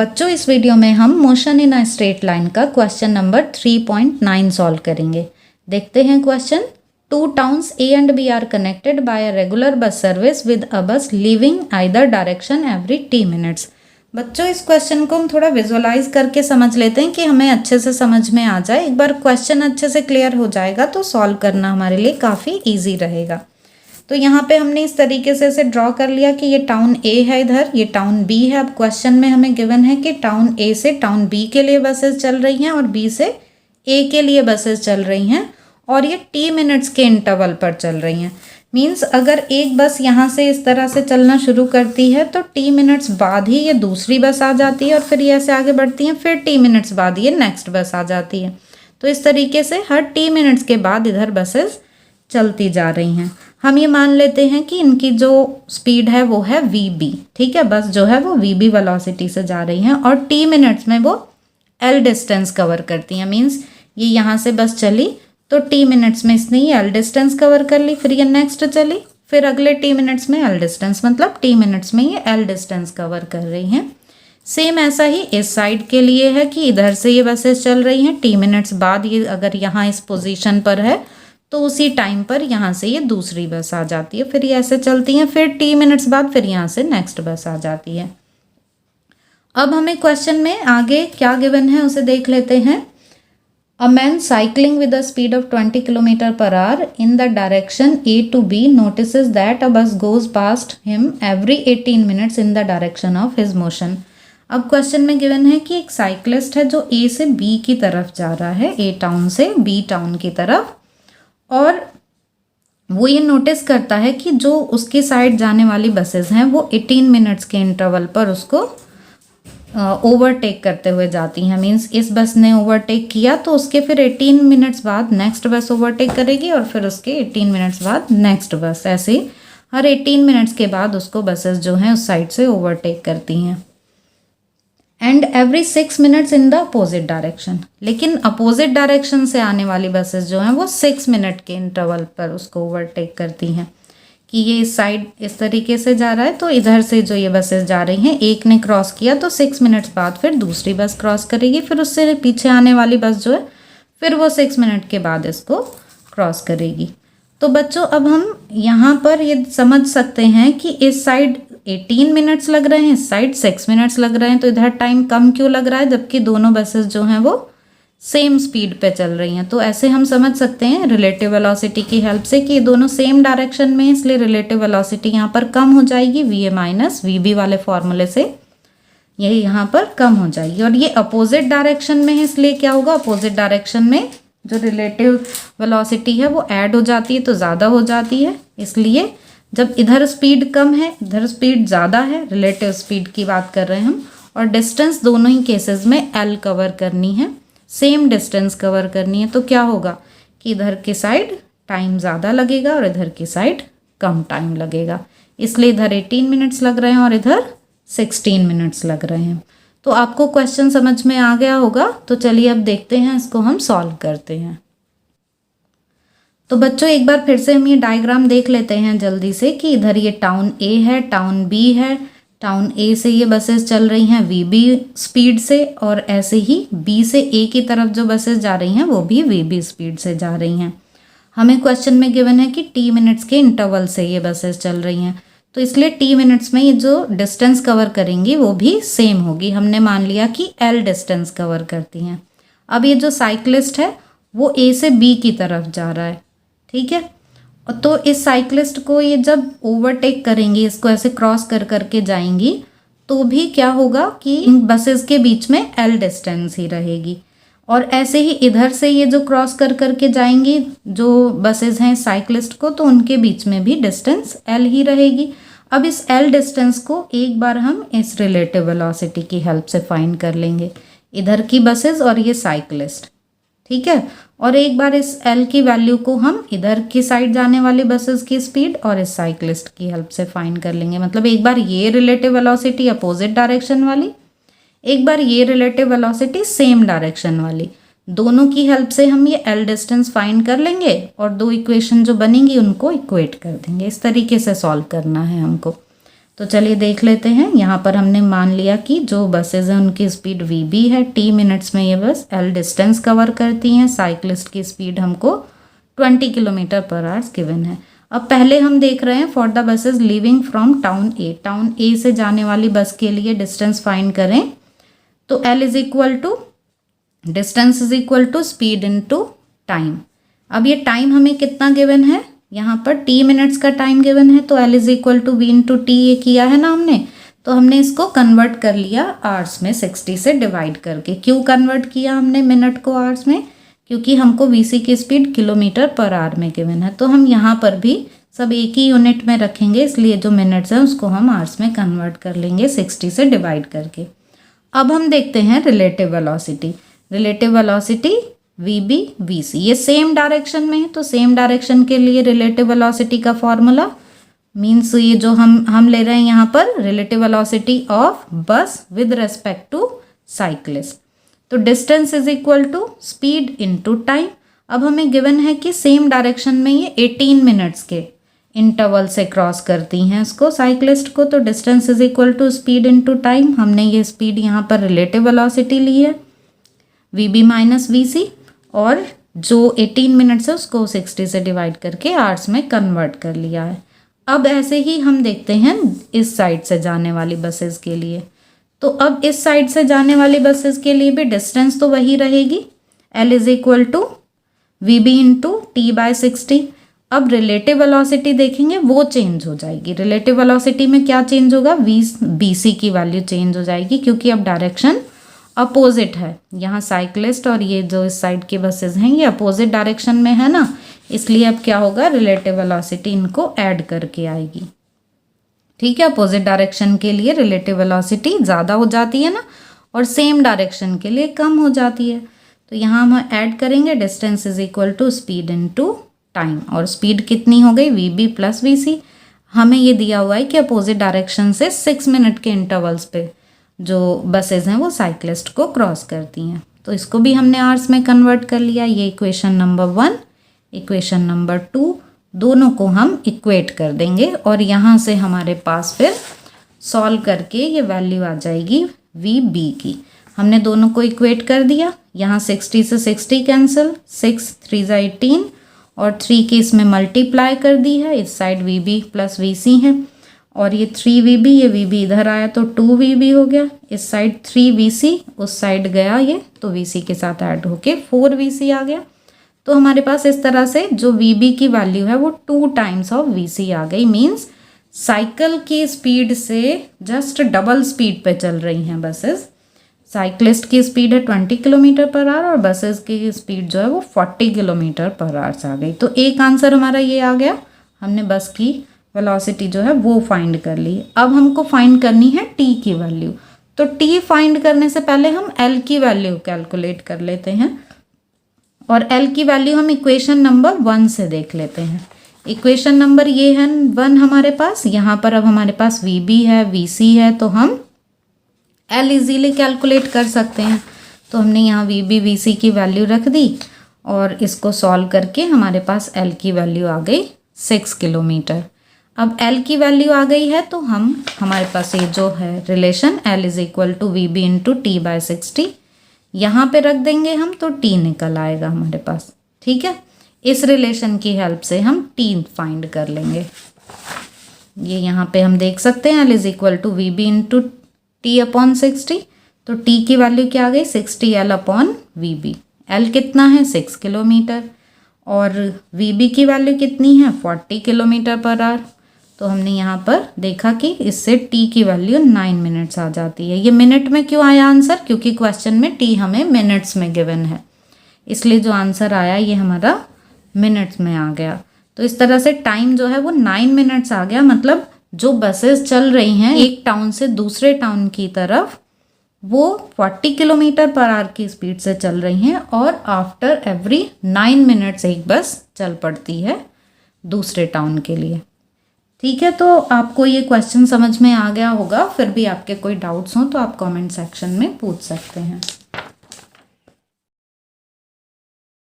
बच्चों इस वीडियो में हम motion in a straight line का क्वेश्चन नंबर 3.9 सॉल्व करेंगे। देखते हैं question. 2 towns A and B are connected by a regular bus service with a bus leaving either direction every T minutes. बच्चों इस क्वेश्चन को हम थोड़ा विजुअलाइज करके समझ लेते हैं कि हमें अच्छे से समझ में आ जाए। एक बार क्वेश्चन अच्छे से क्लियर हो जाएगा तो सॉल्व करना हमारे लिए काफ़ी ईजी रहेगा। तो यहाँ पे हमने इस तरीके से इसे ड्रॉ कर लिया कि ये टाउन A है, इधर ये टाउन B है। अब क्वेश्चन में हमें गिवन है कि टाउन A से टाउन B के लिए बसेस चल रही हैं और B से A के लिए बसेस चल रही हैं और ये T मिनट्स के इंटरवल पर चल रही हैं। मीन्स अगर एक बस यहाँ से इस तरह से चलना शुरू करती है तो T मिनट्स बाद ही ये दूसरी बस आ जाती है और फिर ये ऐसे आगे बढ़ती हैं, फिर T मिनट्स बाद ये नेक्स्ट बस आ जाती है। तो इस तरीके से हर T मिनट्स के बाद इधर बसेस चलती जा रही हैं। हम ये मान लेते हैं कि इनकी जो स्पीड है वो है VB, ठीक है। बस जो है वो VB वेलोसिटी से जा रही हैं और T मिनट्स में वो L डिस्टेंस कवर करती हैं। मीन्स ये यहाँ से बस चली तो T मिनट्स में इसने ये L डिस्टेंस कवर कर ली, फिर ये नेक्स्ट चली, फिर अगले T मिनट्स में L डिस्टेंस, मतलब T मिनट्स में ये L डिस्टेंस कवर कर रही हैं। सेम ऐसा ही इस साइड के लिए है कि इधर से ये बसेस चल रही हैं, T मिनट्स बाद ये अगर यहाँ इस पोजीशन पर है तो उसी टाइम पर यहाँ से ये दूसरी बस आ जाती है, फिर ये ऐसे चलती हैं, फिर T मिनट्स बाद फिर यहाँ से नेक्स्ट बस आ जाती है। अब हमें क्वेश्चन में आगे क्या गिवन है उसे देख लेते हैं। A man cycling with a speed of 20 kilometre per hour in the direction A to B notices that a bus goes past him every 18 minutes in the direction of his motion। अब question में given है कि एक cyclist है जो A से B की तरफ जा रहा है, A टाउन से B टाउन की तरफ, और वो ये नोटिस करता है कि जो उसकी साइड जाने वाली बसेस हैं वो 18 मिनट्स के इंटरवल पर उसको ओवरटेक करते हुए जाती हैं। मींस इस बस ने ओवरटेक किया तो उसके फिर 18 मिनट्स बाद नेक्स्ट बस ओवरटेक करेगी और फिर उसके 18 मिनट्स बाद नेक्स्ट बस, ऐसे हर 18 मिनट्स के बाद उसको बसेस जो हैं उस साइड से ओवरटेक करती हैं। And every 6 minutes in the opposite direction. लेकिन अपोजिट डायरेक्शन से आने वाली बसेस जो हैं वो 6 मिनट के इंटरवल पर उसको ओवरटेक करती हैं। कि ये इस साइड इस तरीके से जा रहा है तो इधर से जो ये बसेस जा रही हैं, एक ने क्रॉस किया तो 6 मिनट्स बाद फिर दूसरी बस क्रॉस करेगी, फिर उससे पीछे आने वाली बस जो है फिर वो 6 मिनट के बाद इसको क्रॉस करेगी। तो बच्चों अब हम यहाँ पर ये समझ सकते हैं कि इस साइड 18 मिनट्स लग रहे हैं, इस साइड 6 मिनट्स लग रहे हैं, तो इधर टाइम कम क्यों लग रहा है जबकि दोनों बसेस जो हैं वो सेम स्पीड पे चल रही हैं। तो ऐसे हम समझ सकते हैं रिलेटिव वेलोसिटी की हेल्प से कि ये दोनों सेम डायरेक्शन में है, इसलिए रिलेटिव वेलोसिटी यहाँ पर कम हो जाएगी, VA माइनस VB वाले फॉर्मूले से ये यहाँ पर कम हो जाएगी। और ये अपोजिट डायरेक्शन में है, इसलिए क्या होगा, अपोजिट डायरेक्शन में जो रिलेटिव वेलोसिटी है वो ऐड हो जाती है तो ज़्यादा हो जाती है। इसलिए जब इधर स्पीड कम है इधर स्पीड ज़्यादा है, रिलेटिव स्पीड की बात कर रहे हैं हम, और डिस्टेंस दोनों ही केसेस में L कवर करनी है, सेम डिस्टेंस कवर करनी है, तो क्या होगा कि इधर की साइड टाइम ज़्यादा लगेगा और इधर की साइड कम टाइम लगेगा। इसलिए इधर 18 मिनट्स लग रहे हैं और इधर 16 मिनट्स लग रहे हैं। तो आपको क्वेश्चन समझ में आ गया होगा। तो चलिए अब देखते हैं, इसको हम सॉल्व करते हैं। तो बच्चों एक बार फिर से हम ये डायग्राम देख लेते हैं जल्दी से कि इधर ये टाउन A है, टाउन B है, टाउन A से ये बसेस चल रही हैं VB स्पीड से और ऐसे ही B से A की तरफ जो बसेस जा रही हैं वो भी VB स्पीड से जा रही हैं। हमें क्वेश्चन में गिवन है कि T मिनट्स के इंटरवल से ये बसेस चल रही हैं, तो इसलिए T मिनट्स में ये जो डिस्टेंस कवर करेंगी वो भी सेम होगी। हमने मान लिया कि L डिस्टेंस कवर करती हैं। अब ये जो साइकिलिस्ट है वो A से B की तरफ जा रहा है, ठीक है। तो इस साइकिलिस्ट को ये जब ओवरटेक करेंगी, इसको ऐसे क्रॉस कर करके जाएंगी, तो भी क्या होगा कि इन बसेस के बीच में L डिस्टेंस ही रहेगी। और ऐसे ही इधर से ये जो क्रॉस कर करके जाएंगी जो बसेस हैं साइकिलिस्ट को, तो उनके बीच में भी डिस्टेंस L ही रहेगी। अब इस L डिस्टेंस को एक बार हम इस रिलेटिव वेलोसिटी की हेल्प से फाइंड कर लेंगे, इधर की बसेस और ये साइकिलिस्ट, ठीक है। और एक बार इस L की वैल्यू को हम इधर की साइड जाने वाली बसेस की स्पीड और इस साइकिलिस्ट की हेल्प से फाइंड कर लेंगे। मतलब एक बार ये रिलेटिव वेलोसिटी अपोजिट डायरेक्शन वाली, एक बार ये रिलेटिव वेलोसिटी सेम डायरेक्शन वाली, दोनों की हेल्प से हम ये L डिस्टेंस फाइंड कर लेंगे और दो इक्वेशन जो बनेंगी उनको इक्वेट कर देंगे। इस तरीके से सॉल्व करना है हमको। तो चलिए देख लेते हैं। यहाँ पर हमने मान लिया कि जो बसेज हैं उनकी स्पीड वीबी है, टी मिनट्स में ये बस एल डिस्टेंस कवर करती हैं। साइक्लिस्ट की स्पीड हमको 20 किलोमीटर पर आवर्स गिवन है। अब पहले हम देख रहे हैं for the buses leaving from town A, town A से जाने वाली बस के लिए डिस्टेंस फाइंड करें। तो L is equal to distance is equal to speed into time. अब ये टाइम हमें कितना गिवन है, यहाँ पर टी मिनट्स का टाइम गिवन है, तो L is equal to V into T ये किया है ना हमने, तो हमने इसको कन्वर्ट कर लिया आवर्स में 60 से डिवाइड करके। क्यों कन्वर्ट किया हमने मिनट को आवर्स में, क्योंकि हमको वीसी की स्पीड किलोमीटर पर आवर में गिवन है। तो हम यहाँ पर भी सब एक ही यूनिट में रखेंगे, इसलिए जो मिनट्स हैं उसको हम आवर्स में कन्वर्ट कर लेंगे 60 से डिवाइड करके। अब हम देखते हैं relative velocity. Relative velocity VB VC ये सेम डायरेक्शन में है, तो सेम डायरेक्शन के लिए रिलेटिव वेलोसिटी का फॉर्मूला मीन्स ये जो हम ले रहे हैं यहाँ पर relative velocity of bus with respect to cyclist. तो distance is equal to speed into time. अब हमें गिवन है कि सेम डायरेक्शन में ये 18 मिनट्स के इंटरवल से क्रॉस करती हैं इसको साइक्लिस्ट को, तो distance is equal to speed into time. हमने ये स्पीड यहाँ पर रिलेटिव वेलोसिटी ली है वीबी माइनस वीसी, और जो 18 मिनट्स है उसको 60 से डिवाइड करके आवर्स में कन्वर्ट कर लिया है। अब ऐसे ही हम देखते हैं इस साइड से जाने वाली बसेस के लिए। तो अब इस साइड से जाने वाली बसेस के लिए भी डिस्टेंस तो वही रहेगी, L is equal to V B into T by 60। अब रिलेटिव वेलोसिटी देखेंगे वो चेंज हो जाएगी। रिलेटिव वेलोसिटी में क्या चेंज होगा, बी सी की वैल्यू चेंज हो जाएगी, क्योंकि अब डायरेक्शन अपोजिट है। यहाँ साइक्लिस्ट और ये जो इस साइड की बसेस हैं ये अपोजिट डायरेक्शन में है ना, इसलिए अब क्या होगा रिलेटिव वेलोसिटी इनको ऐड करके आएगी। ठीक है, अपोजिट डायरेक्शन के लिए रिलेटिव वेलोसिटी ज़्यादा हो जाती है ना, और सेम डायरेक्शन के लिए कम हो जाती है। तो यहाँ हम ऐड करेंगे distance is equal to speed into time, और स्पीड कितनी हो गई V B plus V C. हमें ये दिया हुआ है कि अपोजिट डायरेक्शन से 6 मिनट के इंटरवल्स पे जो बसेज हैं वो साइक्लिस्ट को क्रॉस करती हैं। तो इसको भी हमने आवर्स में कन्वर्ट कर लिया। ये इक्वेशन नंबर 1, इक्वेशन नंबर 2 दोनों को हम इक्वेट कर देंगे, और यहाँ से हमारे पास फिर सॉल्व करके ये वैल्यू आ जाएगी वी बी की। हमने दोनों को इक्वेट कर दिया। यहाँ 60 से 60 कैंसिल, 6 3 ज़ा 18 और 3 की इसमें मल्टीप्लाई कर दी है। इस side V B plus V C है, और ये 3VB, ये VB इधर आया तो 2VB हो गया। इस साइड 3VC, उस साइड गया ये तो VC के साथ ऐड होके 4VC आ गया। तो हमारे पास इस तरह से जो VB की वैल्यू है वो 2 टाइम्स ऑफ VC आ गई। मीन्स साइकिल की स्पीड से जस्ट डबल स्पीड पे चल रही हैं बसेस। साइक्लिस्ट की स्पीड है 20 किलोमीटर पर आवर और बसेस की स्पीड जो है वो 40 किलोमीटर पर आवर आ गई। तो एक आंसर हमारा ये आ गया, हमने बस की वेलोसिटी जो है वो फाइंड कर ली। अब हमको फाइंड करनी है टी की वैल्यू। तो टी फाइंड करने से पहले हम एल की वैल्यू कैलकुलेट कर लेते हैं, और एल की वैल्यू हम इक्वेशन नंबर 1 से देख लेते हैं। इक्वेशन नंबर ये है 1 हमारे पास। यहाँ पर अब हमारे पास वी बी है, वी सी है, तो हम एल इजीली कैलकुलेट कर सकते हैं। तो हमने यहाँ वी बी वी सी की वैल्यू रख दी, और इसको सॉल्व करके हमारे पास एल की वैल्यू आ गई 6 किलोमीटर। अब L की वैल्यू आ गई है, तो हमारे पास ये जो है relation L is equal to V B into T by 60 यहाँ पे रख देंगे हम, तो T निकल आएगा हमारे पास। ठीक है, इस रिलेशन की हेल्प से हम T फाइंड कर लेंगे। ये यहाँ पे हम देख सकते हैं L is equal to V B into T upon 60। तो T की वैल्यू क्या आ गई 60L upon we B. L कितना है 6 किलोमीटर, और वी बी की वैल्यू कितनी है 40 किलोमीटर पर आवर। तो हमने यहाँ पर देखा कि इससे टी की वैल्यू 9 मिनट्स आ जाती है। ये मिनट में क्यों आया आंसर, क्योंकि क्वेश्चन में टी हमें मिनट्स में गिवन है, इसलिए जो आंसर आया ये हमारा मिनट्स में आ गया। तो इस तरह से टाइम जो है वो 9 मिनट्स आ गया। मतलब जो बसेस चल रही हैं एक टाउन से दूसरे टाउन की तरफ वो 40 किलोमीटर पर आवर की स्पीड से चल रही हैं, और आफ्टर एवरी 9 मिनट्स एक बस चल पड़ती है दूसरे टाउन के लिए। ठीक है, तो आपको ये क्वेश्चन समझ में आ गया होगा। फिर भी आपके कोई डाउट्स हों तो आप कमेंट सेक्शन में पूछ सकते हैं।